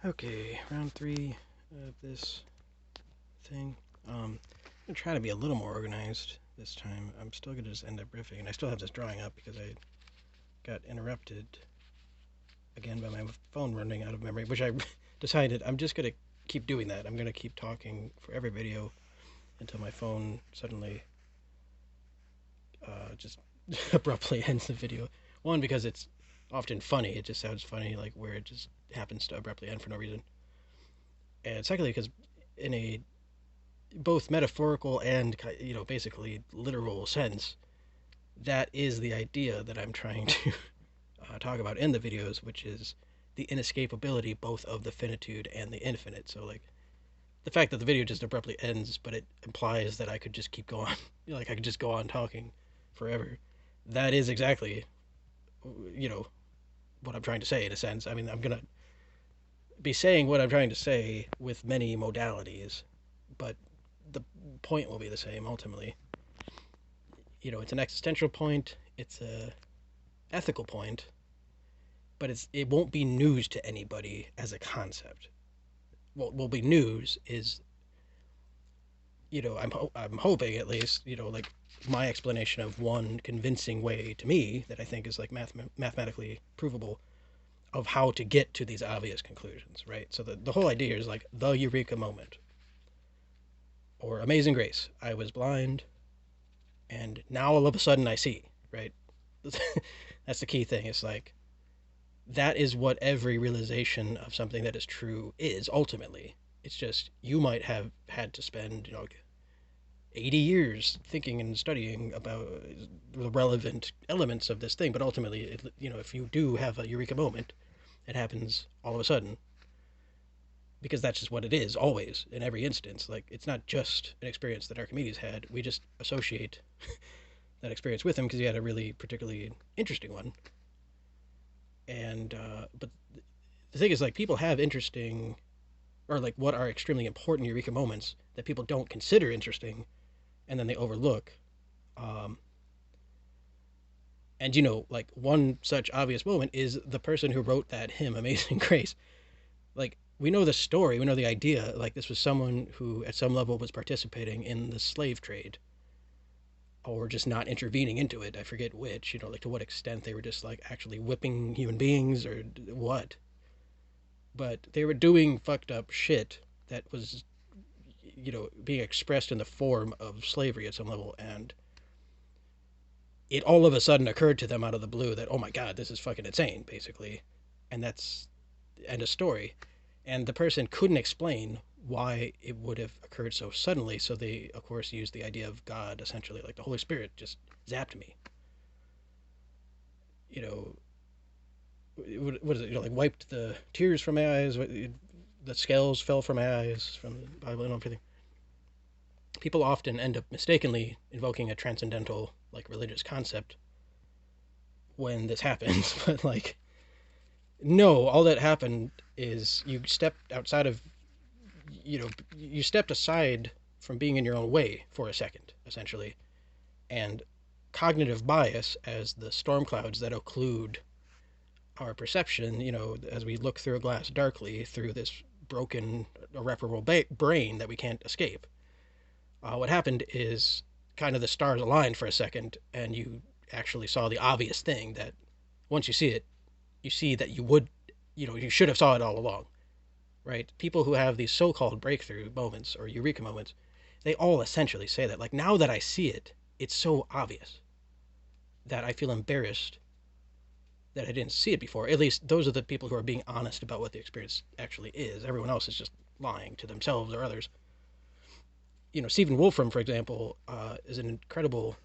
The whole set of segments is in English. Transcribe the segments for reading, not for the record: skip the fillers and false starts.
Okay, round three of this thing. I'm gonna try to be a little more organized this time. I'm still gonna just end up riffing, and I still have this drawing up because I got interrupted again by my phone running out of memory, which I decided I'm just gonna keep doing that. I'm gonna keep talking for every video until my phone suddenly just abruptly ends the video. One, because it's often funny. It just sounds funny, like where it just happens to abruptly end for no reason. And secondly, because in a both metaphorical and basically literal sense, that is the idea that I'm trying to talk about in the videos, which is the inescapability both of the finitude and the infinite. So like the fact that the video just abruptly ends, but it implies that I could just keep going, like I could just go on talking forever. That is exactly, you know, what I'm trying to say in a sense. I mean, I'm gonna be saying what I'm trying to say with many modalities, but the point will be the same ultimately. It's an existential point, it's a ethical point, but it won't be news to anybody as a concept. What will be news is, I'm hoping at least, like my explanation of one convincing way to me that I think is like mathematically provable of how to get to these obvious conclusions, right? So the whole idea is like the eureka moment or Amazing Grace. I was blind and now all of a sudden I see, right? That's the key thing. It's like that is what every realization of something that is true is ultimately. It's just you might have had to spend, 80 years thinking and studying about the relevant elements of this thing, but ultimately, if you do have a eureka moment, it happens all of a sudden because that's just what it is always in every instance. Like it's not just an experience that Archimedes had. We just associate that experience with him because he had a really particularly interesting one. And but the thing is, like people have interesting or like what are extremely important eureka moments that people don't consider interesting, and then they overlook. Um, and like one such obvious moment is the person who wrote that hymn, Amazing Grace. Like we know the story, we know the idea. Like this was someone who, at some level, was participating in the slave trade, or just not intervening into it. I forget which. Like to what extent they were just like actually whipping human beings or what. But they were doing fucked up shit that was, being expressed in the form of slavery at some level, and it all of a sudden occurred to them out of the blue that, oh my god, this is fucking insane, basically, and that's end of story. And the person couldn't explain why it would have occurred so suddenly, so they of course used the idea of God, essentially, like the Holy Spirit just zapped me. You know, what is it? Like wiped the tears from my eyes, the scales fell from my eyes from the Bible and everything. People often end up mistakenly invoking a transcendental, like religious concept when this happens, but like no, all that happened is you stepped outside of, you stepped aside from being in your own way for a second, essentially. And cognitive bias, as the storm clouds that occlude our perception, as we look through a glass darkly through this broken, irreparable brain that we can't escape. What happened is kind of the stars aligned for a second, and you actually saw the obvious thing that once you see it, you see that you should have saw it all along, right? People who have these so-called breakthrough moments or eureka moments, they all essentially say that. Like now that I see it, it's so obvious that I feel embarrassed that I didn't see it before. At least those are the people who are being honest about what the experience actually is. Everyone else is just lying to themselves or others. Stephen Wolfram, for example, is an incredible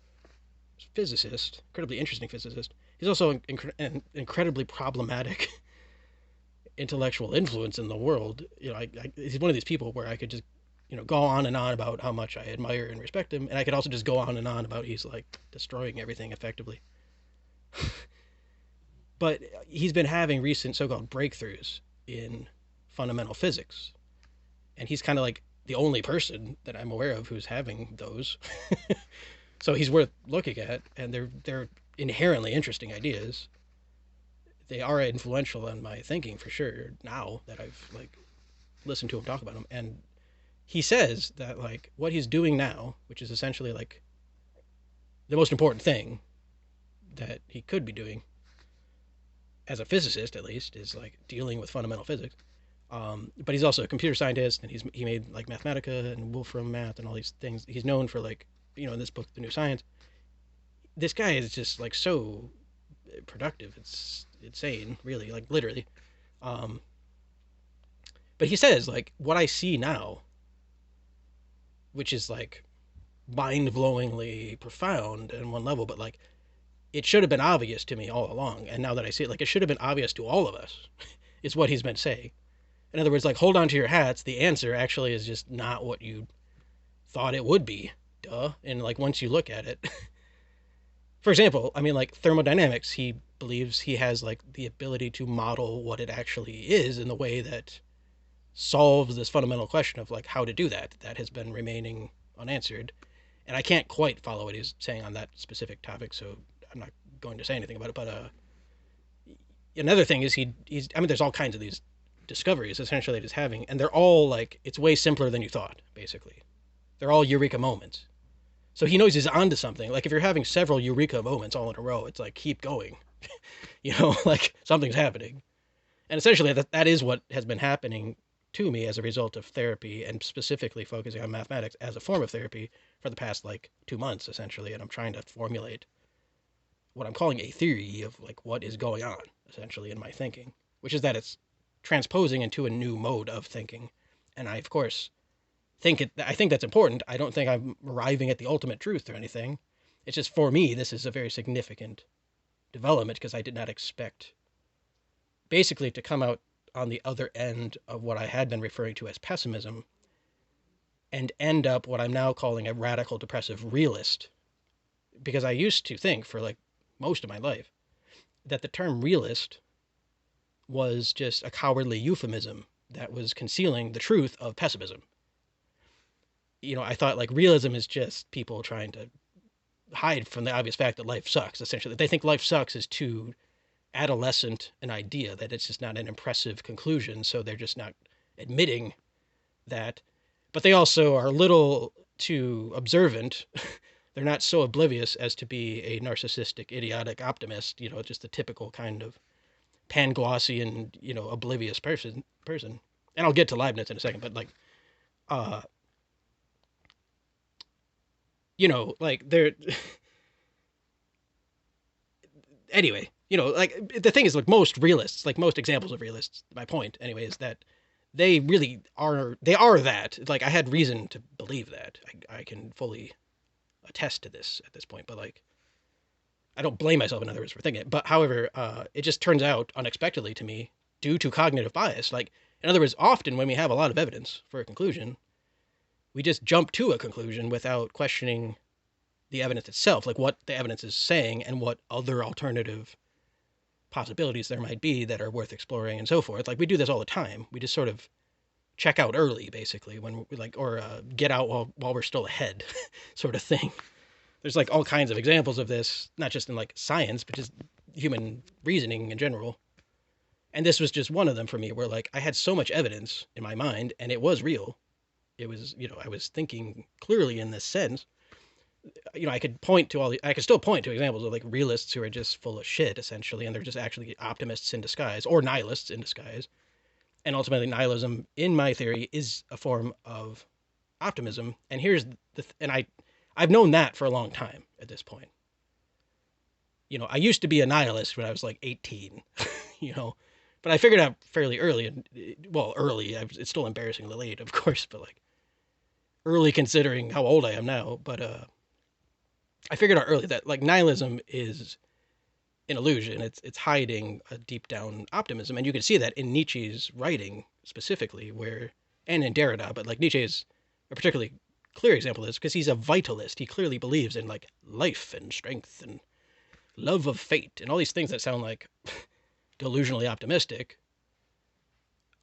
physicist, incredibly interesting physicist. He's also an incredibly problematic intellectual influence in the world. He's one of these people where I could just, go on and on about how much I admire and respect him, and I could also just go on and on about he's like destroying everything effectively. But he's been having recent so-called breakthroughs in fundamental physics, and he's kind of like the only person that I'm aware of who's having those. So he's worth looking at, and they're inherently interesting ideas. they are influential on my thinking for sure now that I've like listened to him talk about them. And he says that like what he's doing now, which is essentially like the most important thing that he could be doing as a physicist, at least, is like dealing with fundamental physics. But he's also a computer scientist, and he made like Mathematica and Wolfram math and all these things. He's known for like in this book, The New Science. This guy is just like so productive. It's insane, really, like literally. Um, but he says like what I see now, which is like mind-blowingly profound in one level, but like it should have been obvious to me all along. And now that I see it, like it should have been obvious to all of us, is what he's been saying. In other words, like hold on to your hats. The answer actually is just not what you thought it would be. Duh. And like once you look at it, for example, I mean like thermodynamics, he believes he has like the ability to model what it actually is in the way that solves this fundamental question of like how to do that. That has been remaining unanswered. And I can't quite follow what he's saying on that specific topic, so I'm not going to say anything about it. But another thing is he's I mean there's all kinds of these discoveries essentially that he's having, and they're all like it's way simpler than you thought. Basically, they're all eureka moments. So he knows he's onto something. Like if you're having several eureka moments all in a row, it's like keep going. Like something's happening. And essentially that is what has been happening to me as a result of therapy, and specifically focusing on mathematics as a form of therapy for the past like 2 months essentially. And I'm trying to formulate what I'm calling a theory of like what is going on essentially in my thinking, which is that it's transposing into a new mode of thinking. And I of course I think that's important. I don't think I'm arriving at the ultimate truth or anything. It's just for me this is a very significant development because I did not expect basically to come out on the other end of what I had been referring to as pessimism and end up what I'm now calling a radical depressive realist. Because I used to think for like most of my life that the term realist was just a cowardly euphemism that was concealing the truth of pessimism. I thought like realism is just people trying to hide from the obvious fact that life sucks, essentially. They think life sucks is too adolescent an idea, that it's just not an impressive conclusion, so they're just not admitting that. But they also are a little too observant. They're not so oblivious as to be a narcissistic, idiotic optimist, just the typical kind of Panglossian, oblivious person. And I'll get to Leibniz in a second, but like, like they're anyway, like the thing is, like most realists, like most examples of realists, my point anyway is that they really are, that. Like I had reason to believe that. I can fully attest to this at this point, but like, I don't blame myself in other words for thinking it. But however, it just turns out unexpectedly to me due to cognitive bias. Like, in other words, often when we have a lot of evidence for a conclusion, we just jump to a conclusion without questioning the evidence itself, like what the evidence is saying and what other alternative possibilities there might be that are worth exploring and so forth. Like we do this all the time. We just sort of check out early, basically, when we like, or get out while we're still ahead, sort of thing. There's like all kinds of examples of this, not just in like science, but just human reasoning in general. And this was just one of them for me, where like I had so much evidence in my mind and it was real. It was, I was thinking clearly in this sense. I could still point to examples of like realists who are just full of shit essentially, and they're just actually optimists in disguise or nihilists in disguise. And ultimately nihilism in my theory is a form of optimism. And here's I've known that for a long time at this point. I used to be a nihilist when I was like 18, but I figured out fairly early, it's still embarrassingly late, of course, but like early considering how old I am now. But I figured out early that like nihilism is an illusion. It's hiding a deep down optimism. And you can see that in Nietzsche's writing specifically, and in Derrida, but like Nietzsche is a particularly clear example of this because he's a vitalist. He clearly believes in like life and strength and love of fate and all these things that sound like delusionally optimistic.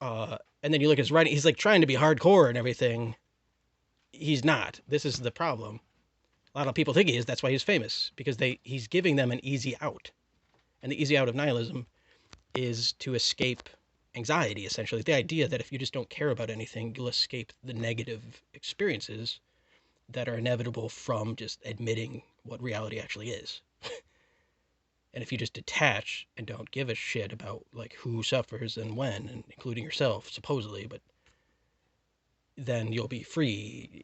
And then you look at his writing, he's like trying to be hardcore and everything. He's not. This is the problem. A lot of people think he is. That's why he's famous, because he's giving them an easy out. And the easy out of nihilism is to escape anxiety, essentially. The idea that if you just don't care about anything, you'll escape the negative experiences that are inevitable from just admitting what reality actually is. And if you just detach and don't give a shit about like who suffers and when, and including yourself, supposedly, but then you'll be free.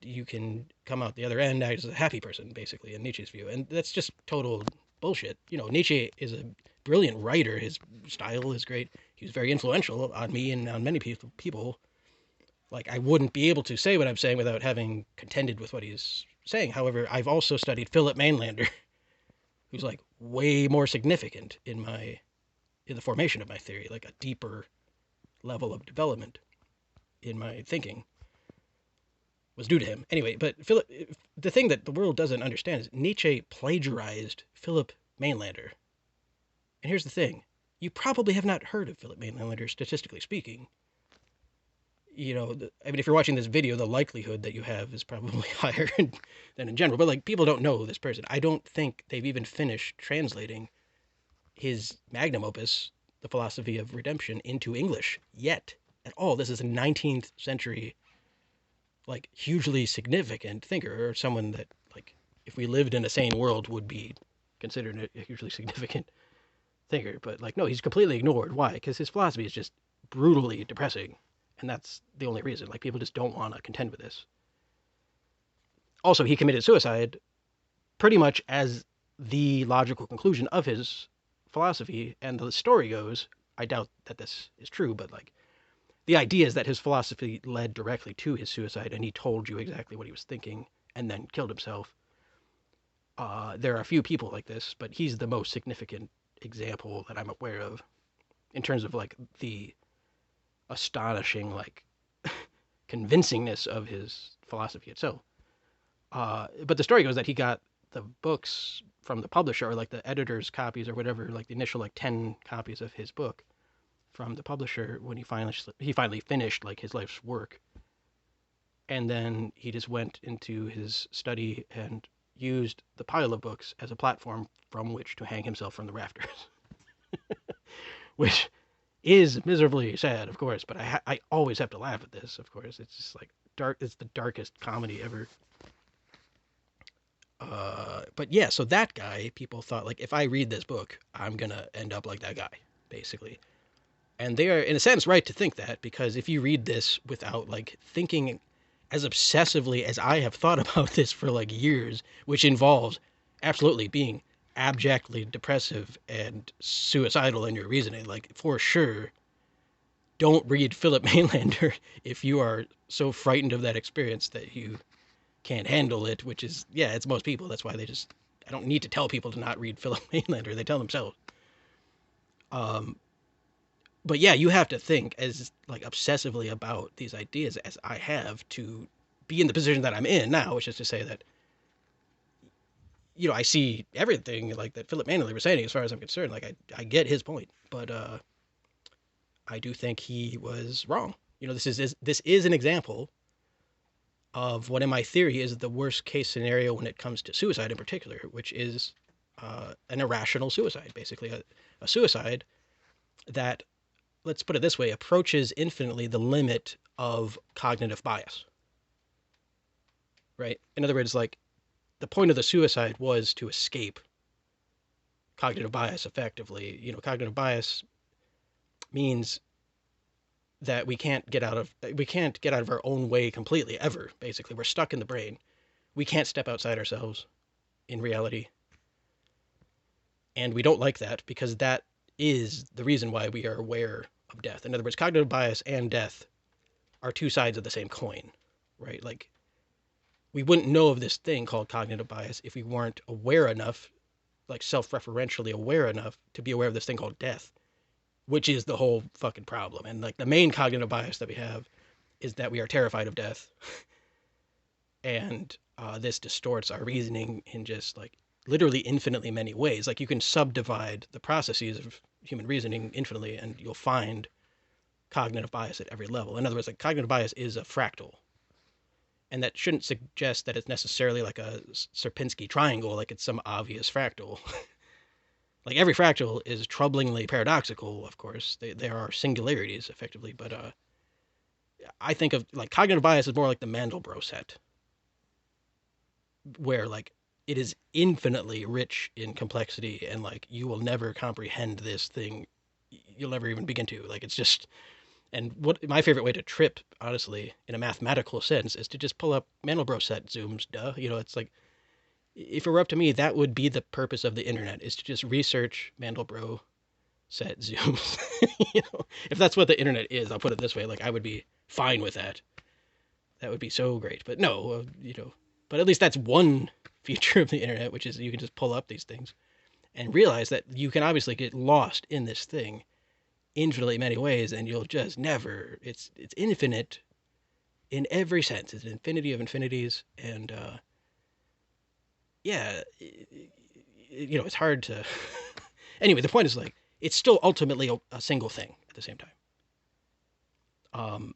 You can come out the other end as a happy person, basically, in Nietzsche's view. And that's just total bullshit. You know, Nietzsche is a brilliant writer. His style is great. He was very influential on me and on many people. Like, I wouldn't be able to say what I'm saying without having contended with what he's saying. However, I've also studied Philip Mainlander, who's like way more significant in the formation of my theory, like a deeper level of development in my thinking was due to him. Anyway, but Philip, the thing that the world doesn't understand is Nietzsche plagiarized Philip Mainlander. And here's the thing: you probably have not heard of Philip Mainlander, statistically speaking. You know, I mean, if you're watching this video, the likelihood that you have is probably higher than in general. But like, people don't know this person. I don't think they've even finished translating his magnum opus, The Philosophy of Redemption, into English yet at all. This is a 19th century, like, hugely significant thinker, or someone that, like, if we lived in a sane world, would be considered a hugely significant thinker. But like, no, he's completely ignored. Why? Because his philosophy is just brutally depressing, and that's the only reason. Like, people just don't want to contend with this. Also, he committed suicide pretty much as the logical conclusion of his philosophy. And the story goes, I doubt that this is true, but like, the idea is that his philosophy led directly to his suicide, and he told you exactly what he was thinking and then killed himself. There are a few people like this, but he's the most significant example that I'm aware of in terms of like the astonishing, like, convincingness of his philosophy itself. But the story goes that he got the books from the publisher, or like the editor's copies or whatever, like the initial like 10 copies of his book from the publisher when he finally finished like his life's work. And then he just went into his study and used the pile of books as a platform from which to hang himself from the rafters. Which is miserably sad, of course, but I always have to laugh at this, of course. It's just like dark. It's the darkest comedy ever. But yeah, so that guy, people thought, like, if I read this book, I'm gonna end up like that guy, basically. And they are, in a sense, right to think that, because if you read this without like thinking as obsessively as I have thought about this for like years, which involves absolutely being abjectly depressive and suicidal in your reasoning, like, for sure, don't read Philip Mainlander if you are so frightened of that experience that you can't handle it, which is, yeah, it's most people. That's why I don't need to tell people to not read Philip Mainlander. They tell themselves. Um, but yeah, you have to think as like obsessively about these ideas as I have to be in the position that I'm in now, which is to say that, you know, I see everything like that Philip Mainlander was saying as far as I'm concerned. Like, I get his point, but I do think he was wrong. You know, this is an example of what in my theory is the worst case scenario when it comes to suicide in particular, which is an irrational suicide, basically a suicide that, let's put it this way, approaches infinitely the limit of cognitive bias, right? In other words, like, the point of the suicide was to escape cognitive bias effectively. You know, cognitive bias means that we can't get out of our own way completely ever. Basically, we're stuck in the brain. We can't step outside ourselves in reality. And we don't like that because that is the reason why we are aware of death. In other words, cognitive bias and death are two sides of the same coin, right? Like, we wouldn't know of this thing called cognitive bias if we weren't aware enough, like self-referentially aware enough to be aware of this thing called death, which is the whole fucking problem. And like, the main cognitive bias that we have is that we are terrified of death. And this distorts our reasoning in just like literally infinitely many ways. Like, you can subdivide the processes of human reasoning infinitely, and you'll find cognitive bias at every level. In other words, like, cognitive bias is a fractal. And that shouldn't suggest that it's necessarily like a Sierpinski triangle, like it's some obvious fractal. Like every fractal is troublingly paradoxical, of course. They are singularities effectively, but I think of like cognitive bias is more like the Mandelbrot set, where like it is infinitely rich in complexity and like you will never comprehend this thing. You'll never even begin to. Like it's just and what my favorite way to trip, honestly, in a mathematical sense, is to just pull up Mandelbrot set zooms. Duh, it's like if it were up to me, that would be the purpose of the internet is to just research Mandelbrot set zooms. If that's what the internet is, I'll put it this way: like I would be fine with that. That would be so great. But no, but at least that's one feature of the internet, which is you can just pull up these things and realize that you can obviously get lost in this thing infinitely many ways, and you'll just never. It's infinite in every sense. It's an infinity of infinities, and yeah, it's hard to. Anyway, the point is like it's still ultimately a single thing at the same time.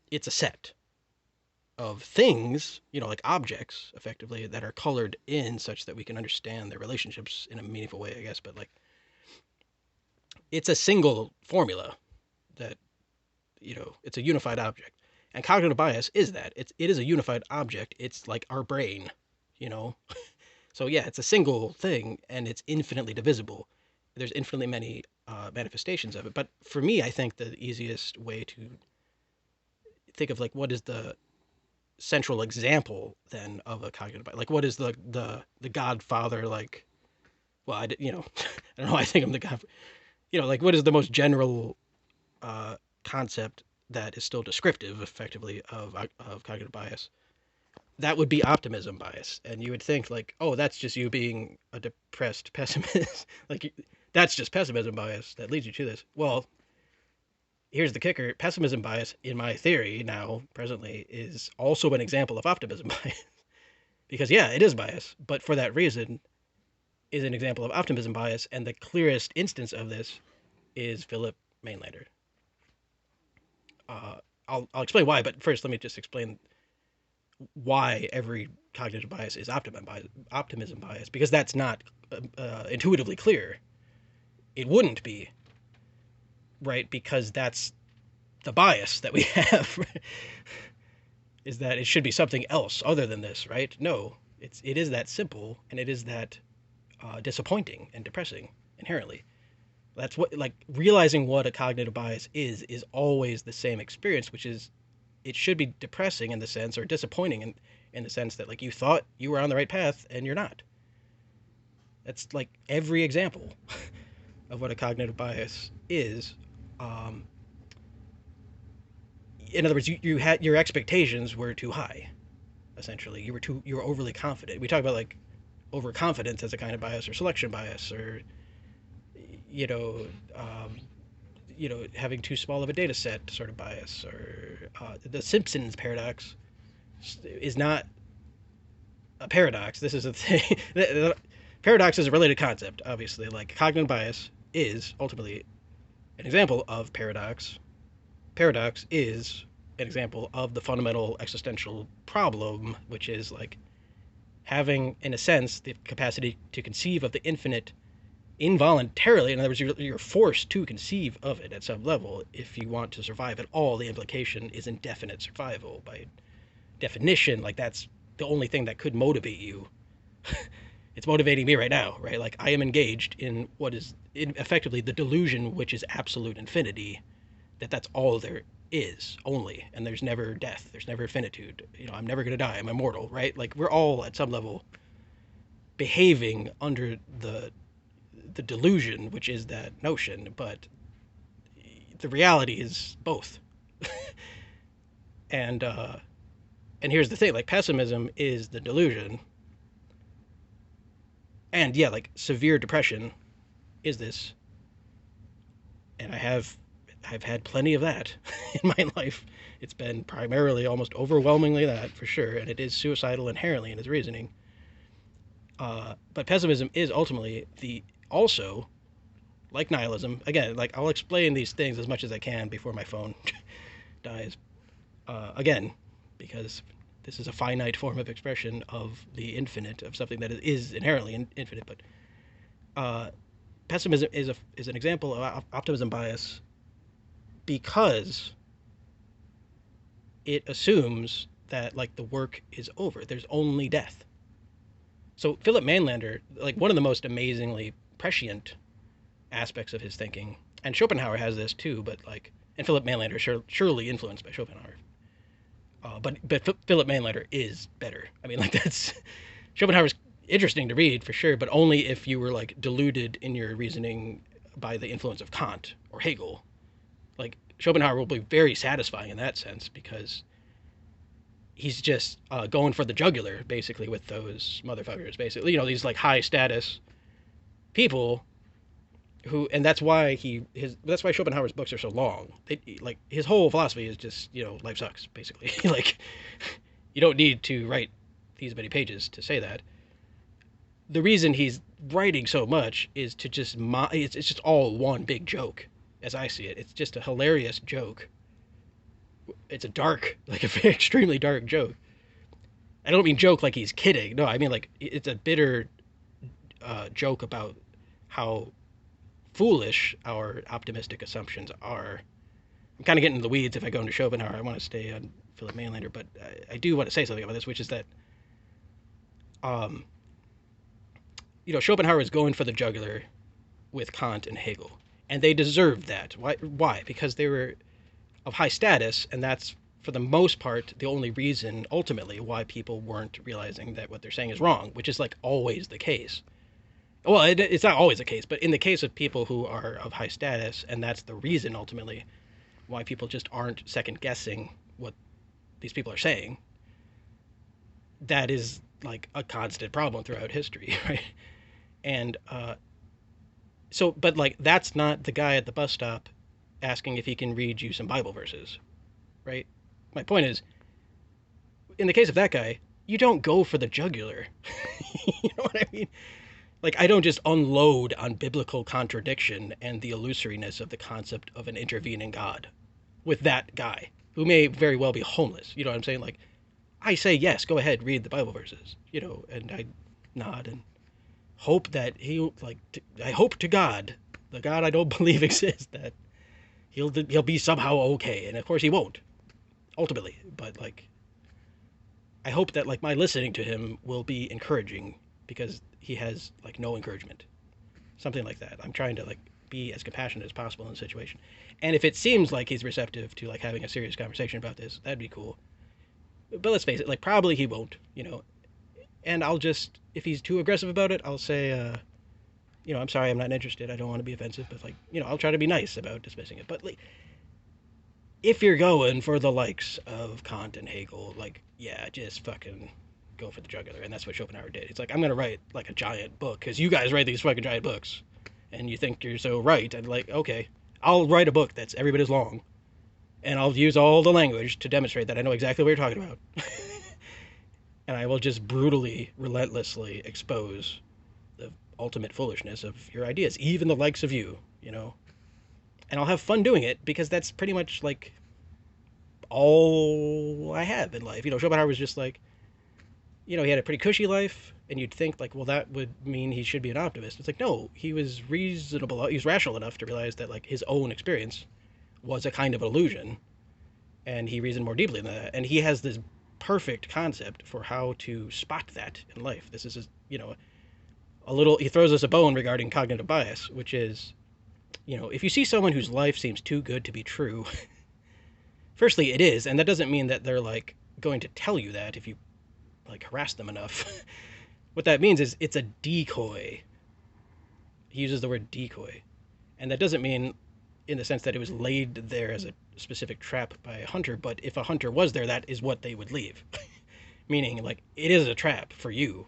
It's a set of things, like objects, effectively, that are colored in such that we can understand their relationships in a meaningful way, I guess. But like, it's a single formula that, it's a unified object. And cognitive bias is that. It is a unified object. It's like our brain, you know. So yeah, it's a single thing, and it's infinitely divisible. There's infinitely many manifestations of it. But for me, I think the easiest way to think of like what is the central example then of a cognitive bias, like what is the Godfather, like, well, I don't know why I think I'm the God, like what is the most general concept that is still descriptive effectively of cognitive bias? That would be optimism bias. And you would think like, oh, that's just you being a depressed pessimist. Like that's just pessimism bias that leads you to this. Well, here's the kicker: pessimism bias, in my theory now presently, is also an example of optimism bias. Because yeah, it is bias, but for that reason is an example of optimism bias, and the clearest instance of this is Philip Mainlander. uh, I'll explain why, but first let me just explain why every cognitive bias is optimism bias, because that's not intuitively clear. It wouldn't be, right? Because that's the bias that we have, is that it should be something else other than this, right? No, it is that simple, and it is that disappointing and depressing inherently. That's what, like, realizing what a cognitive bias is always the same experience, which is it should be depressing in the sense, or disappointing in the sense that like you thought you were on the right path and you're not. That's like every example of what a cognitive bias is. Um, in other words, you had your expectations were too high. Essentially, you were overly confident. We talk about like overconfidence as a kind of bias, or selection bias, or you know, um, having too small of a data set sort of bias, or the Simpsons paradox is not a paradox. This is a thing. Paradox is a related concept, obviously. Like cognitive bias is ultimately an example of paradox. Paradox is an example of the fundamental existential problem, which is like having, in a sense, the capacity to conceive of the infinite involuntarily. In other words, you're forced to conceive of it at some level if you want to survive at all. The implication is indefinite survival by definition. Like that's the only thing that could motivate you. It's motivating me right now, right? Like I am engaged in what is effectively the delusion, which is absolute infinity, that's all there is only, and there's never death, there's never finitude. I'm never going to die, I'm immortal, right? Like we're all at some level behaving under the delusion, which is that notion, but the reality is both. and and here's the thing: like pessimism is the delusion, and yeah, like severe depression is this, and I've had plenty of that in my life. It's been primarily, almost overwhelmingly, that for sure, and it is suicidal inherently in its reasoning. But pessimism is ultimately the also, like nihilism. Again, like I'll explain these things as much as I can before my phone dies. Again, because this is a finite form of expression of the infinite, of something that is inherently infinite. But pessimism is an example of optimism bias because it assumes that like the work is over. There's only death. So Philip Mainlander, like one of the most amazingly prescient aspects of his thinking, and Schopenhauer has this too, but like, and Philip Mainlander surely influenced by Schopenhauer. But Philip Mainlander is better. I mean, like that's Schopenhauer's interesting to read for sure, but only if you were like deluded in your reasoning by the influence of Kant or Hegel. Like Schopenhauer will be very satisfying in that sense because he's just going for the jugular basically with those motherfuckers. Basically, these like high status people who, and that's why that's why Schopenhauer's books are so long. Like his whole philosophy is just life sucks basically. Like you don't need to write these many pages to say that. The reason he's writing so much is to just it's just all one big joke as I see it. It's just a hilarious joke. It's a dark, like a very extremely dark joke. I don't mean joke like he's kidding. No, I mean like it's a bitter joke about how foolish our optimistic assumptions are. I'm kind of getting into the weeds if I go into Schopenhauer. I want to stay on Philip Mainlander, but I do want to say something about this, which is that, Schopenhauer is going for the jugular with Kant and Hegel, and they deserved that. Why? Because they were of high status, and that's, for the most part, the only reason, ultimately, why people weren't realizing that what they're saying is wrong, which is, like, always the case. Well, it's not always the case, but in the case of people who are of high status, and that's the reason, ultimately, why people just aren't second-guessing what these people are saying, that is, like, a constant problem throughout history, right? And, but, like, that's not the guy at the bus stop asking if he can read you some Bible verses, right? My point is, in the case of that guy, you don't go for the jugular. You know what I mean? Like, I don't just unload on biblical contradiction and the illusoriness of the concept of an intervening God with that guy, who may very well be homeless. You know what I'm saying? Like, I say, yes, go ahead, read the Bible verses, and I nod and hope that I hope to God, the God I don't believe exists, that he'll be somehow okay. And of course he won't, ultimately. But, like, I hope that, like, my listening to him will be encouraging because he has, like, no encouragement. Something like that. I'm trying to, like, be as compassionate as possible in the situation. And if it seems like he's receptive to, like, having a serious conversation about this, that'd be cool. But let's face it, like, probably he won't, And I'll just, if he's too aggressive about it, I'll say, I'm sorry, I'm not interested. I don't want to be offensive, but, like, I'll try to be nice about dismissing it. But, like, if you're going for the likes of Kant and Hegel, like, yeah, just fucking go for the jugular. And that's what Schopenhauer did. It's like, I'm going to write, like, a giant book, because you guys write these fucking giant books, and you think you're so right. And, like, okay, I'll write a book that's every bit as long, and I'll use all the language to demonstrate that I know exactly what you're talking about. And I will just brutally, relentlessly expose the ultimate foolishness of your ideas, even the likes of you, And I'll have fun doing it, because that's pretty much, like, all I have in life. Schopenhauer was just like, he had a pretty cushy life, and you'd think, like, well, that would mean he should be an optimist. It's like, no, he was reasonable, he was rational enough to realize that, like, his own experience was a kind of illusion, and he reasoned more deeply than that. And he has this perfect concept for how to spot that in life. This is, he throws us a bone regarding cognitive bias, which is, if you see someone whose life seems too good to be true, firstly, it is, and that doesn't mean that they're, like, going to tell you that if you, like, harass them enough. What that means is it's a decoy. He uses the word decoy. And that doesn't mean in the sense that it was laid there as a specific trap by a hunter, but if a hunter was there, that is what they would leave. Meaning, like, it is a trap for you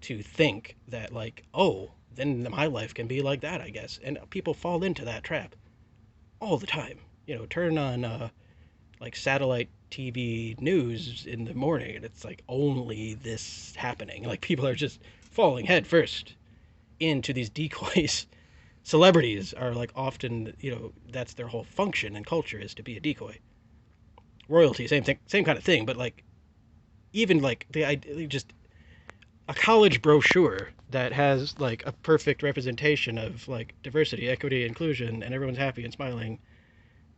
to think that, like, oh, then my life can be like that, I guess. And people fall into that trap all the time. Turn on, like, satellite TV news in the morning, and it's, like, only this happening. Like, people are just falling head first into these decoys. Celebrities are, like, often, that's their whole function in culture, is to be a decoy. Royalty, same thing, same kind of thing, but, like, even, like, a college brochure that has like a perfect representation of like diversity, equity, inclusion, and everyone's happy and smiling,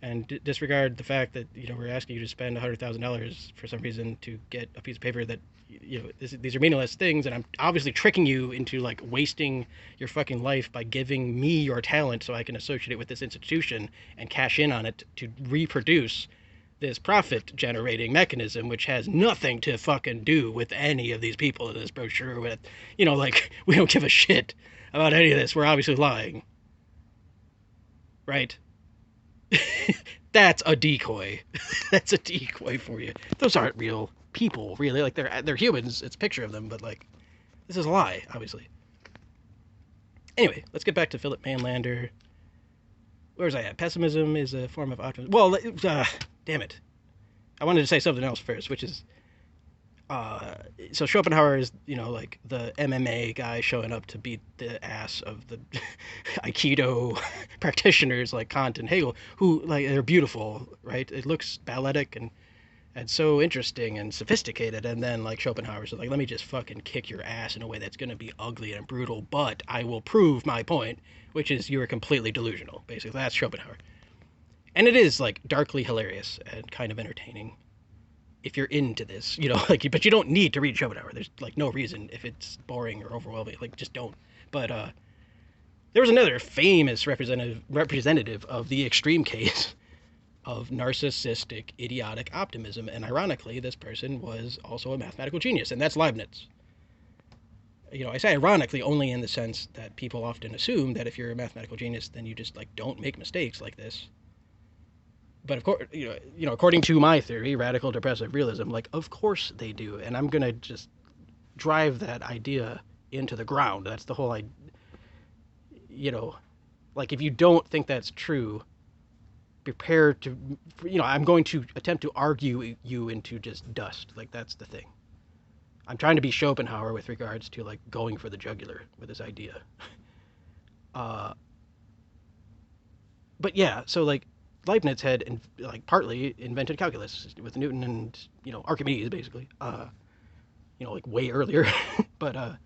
and disregard the fact that we're asking you to spend $100,000 for some reason to get a piece of paper that these are meaningless things, and I'm obviously tricking you into like wasting your fucking life by giving me your talent so I can associate it with this institution and cash in on it to reproduce this profit generating mechanism, which has nothing to fucking do with any of these people in this brochure. With like, we don't give a shit about any of this. We're obviously lying, right? That's a decoy. That's a decoy for you. Those aren't real people, really. Like, they're humans. It's a picture of them, but like, this is a lie, obviously. Anyway, let's get back to Philip Manlander. Where was I at? Pessimism is a form of optimism. Well, damn it. I wanted to say something else first, which is, so Schopenhauer is, like the MMA guy showing up to beat the ass of the Aikido practitioners like Kant and Hegel, who, like, they're beautiful, right? It looks balletic and so interesting and sophisticated, and then, like, Schopenhauer's like, let me just fucking kick your ass in a way that's going to be ugly and brutal, but I will prove my point, which is you are completely delusional, basically. That's Schopenhauer. And it is, like, darkly hilarious and kind of entertaining if you're into this, like, but you don't need to read Schopenhauer. There's, like, no reason if it's boring or overwhelming. Like, just don't. But there was another famous representative of the extreme case of narcissistic, idiotic optimism, and ironically, this person was also a mathematical genius, and that's Leibniz. I say ironically only in the sense that people often assume that if you're a mathematical genius, then you just, like, don't make mistakes like this. But of course, according to my theory, radical depressive realism, like, of course they do, and I'm gonna just drive that idea into the ground. That's the whole idea. Like, if you don't think that's true, prepare to, I'm going to attempt to argue you into just dust. Like, that's the thing. I'm trying to be Schopenhauer with regards to, like, going for the jugular with this idea. But yeah, so, like, Leibniz had, like, partly invented calculus with Newton and, Archimedes, basically. Like, way earlier. But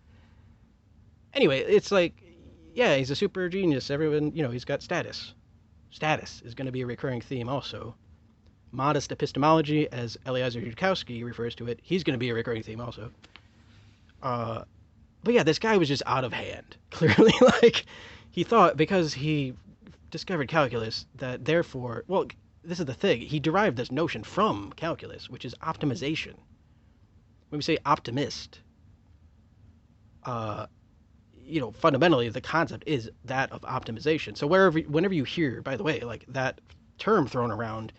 anyway, it's like, yeah, he's a super genius. Everyone, he's got status. Status is going to be a recurring theme also. Modest epistemology, as Eliezer Yudkowsky refers to it, he's going to be a recurring theme also. But yeah, this guy was just out of hand. Clearly, like, he thought because he discovered calculus that therefore, well, this is the thing, he derived this notion from calculus, which is optimization. When we say optimist, fundamentally the concept is that of optimization. So whenever you hear, by the way, like, that term thrown around,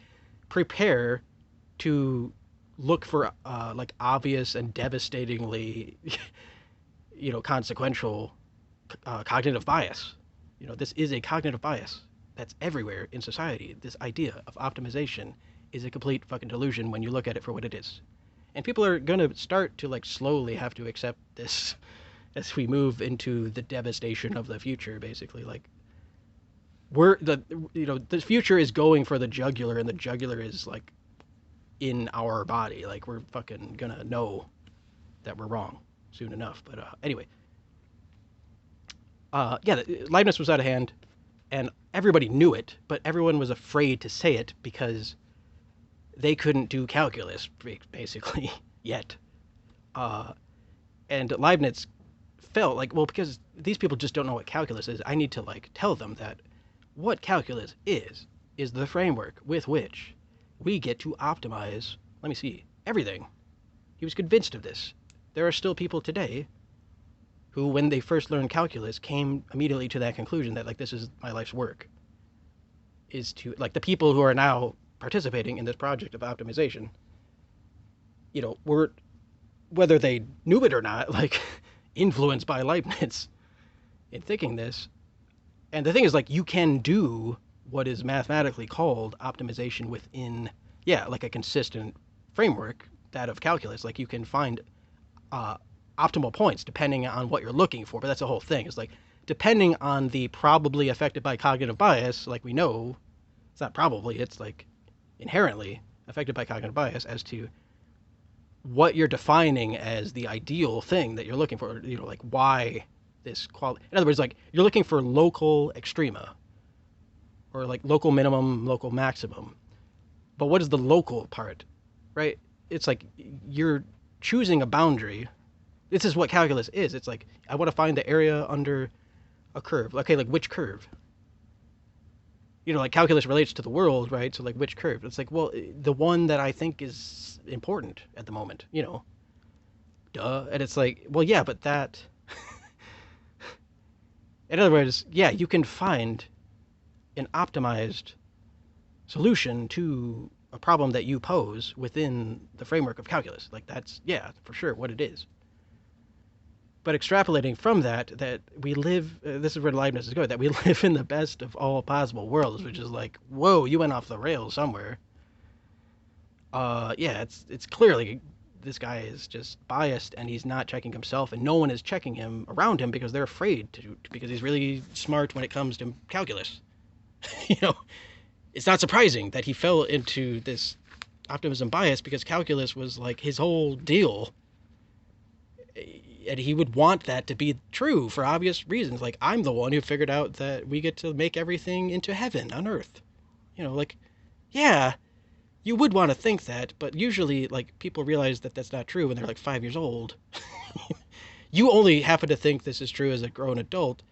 prepare to look for like, obvious and devastatingly consequential cognitive bias. This is a cognitive bias that's everywhere in society. This idea of optimization is a complete fucking delusion when you look at it for what it is. And people are going to start to, like, slowly have to accept this as we move into the devastation of the future, basically. Like, the future is going for the jugular, and the jugular is, like, in our body. Like, we're fucking gonna know that we're wrong soon enough. But anyway, yeah, Leibniz was out of hand, and everybody knew it, but everyone was afraid to say it because they couldn't do calculus, basically, yet. And Leibniz felt like, well, because these people just don't know what calculus is, I need to, like, tell them that what calculus is the framework with which we get to optimize, let me see, everything. He was convinced of this. There are still people today who, when they first learned calculus, came immediately to that conclusion that, like, this is my life's work, is to, like, the people who are now participating in this project of optimization, were, whether they knew it or not, like, influenced by Leibniz in thinking this. And the thing is, like, you can do what is mathematically called optimization within, yeah, like, a consistent framework, that of calculus. Like, you can find optimal points depending on what you're looking for. But that's the whole thing. It's like, depending on the probably affected by cognitive bias, like, we know, it's not probably, it's, like, inherently affected by cognitive bias as to what you're defining as the ideal thing that you're looking for. You know, like why this quality. In other words, like you're looking for local extrema or like local minimum, local maximum. But what is the local part, right? It's like you're choosing a boundary. This is what calculus is. It's like I want to find the area under a curve. Okay, like which curve? You know, like calculus relates to the world, right? So like which curve? It's like, well, the one that I think is important at the moment, you know. Duh. And it's like, well, yeah, but that in other words, yeah, you can find an optimized solution to a problem that you pose within the framework of calculus. Like that's, yeah, for sure what it is. But extrapolating from that, that we live, this is where Leibniz is going, that we live in the best of all possible worlds, which is like, whoa, you went off the rails somewhere. Yeah, it's clearly this guy is just biased and he's not checking himself, and no one is checking him around him because they're afraid to because he's really smart when it comes to calculus. You know, it's not surprising that he fell into this optimism bias because calculus was like his whole deal, and he would want that to be true for obvious reasons. Like, I'm the one who figured out that we get to make everything into heaven on earth. You know, like, yeah, you would want to think that, but usually, like, people realize that that's not true when they're like 5 years old. You only happen to think this is true as a grown adult,